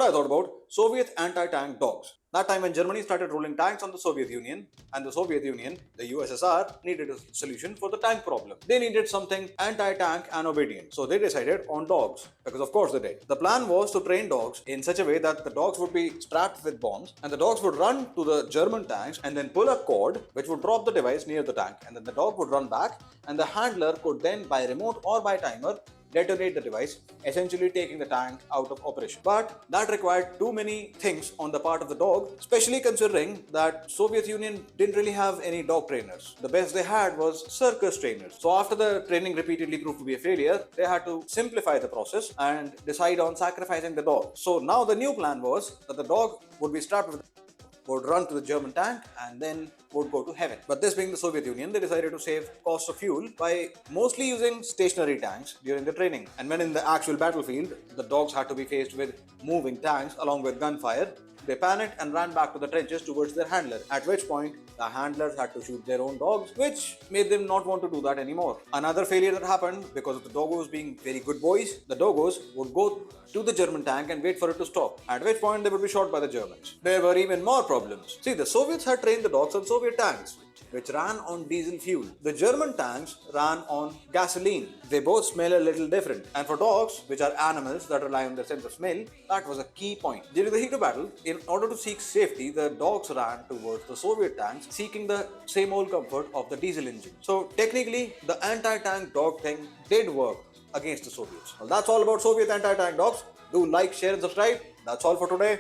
Today I thought about Soviet anti-tank dogs. That time when Germany started rolling tanks on the Soviet Union, and the Soviet Union, the USSR, needed a solution for the tank problem. They needed something anti-tank and obedient. So they decided on dogs, because of course they did. The plan was to train dogs in such a way that the dogs would be strapped with bombs, and the dogs would run to the German tanks and then pull a cord which would drop the device near the tank, and then the dog would run back, and the handler could then by remote or by timer detonate the device, essentially taking the tank out of operation. But that required too many things on the part of the dog, especially considering that Soviet Union didn't really have any dog trainers. The best they had was circus trainers. So after the training repeatedly proved to be a failure, they had to simplify the process and decide on sacrificing the dog. So now the new plan was that the dog would be strapped with would run to the German tank and then would go to heaven. But this being the Soviet Union, they decided to save cost of fuel by mostly using stationary tanks during the training. And when in the actual battlefield, the dogs had to be faced with moving tanks along with gunfire, they panicked and ran back to the trenches towards their handler, at which point the handlers had to shoot their own dogs, which made them not want to do that anymore. Another failure that happened because of the doggos being very good boys, the doggos would go to the German tank and wait for it to stop, at which point they would be shot by the Germans. There were even more problems. See, the Soviets had trained the dogs on Soviet tanks, which ran on diesel fuel. The German tanks ran on gasoline. They both smell a little different. And for dogs, which are animals that rely on their sense of smell, that was a key point. During the heat of battle, in order to seek safety, the dogs ran towards the Soviet tanks, seeking the same old comfort of the diesel engine. So technically, the anti-tank dog thing did work against the Soviets. Well, that's all about Soviet anti-tank dogs. Do like, share and subscribe. That's all for today.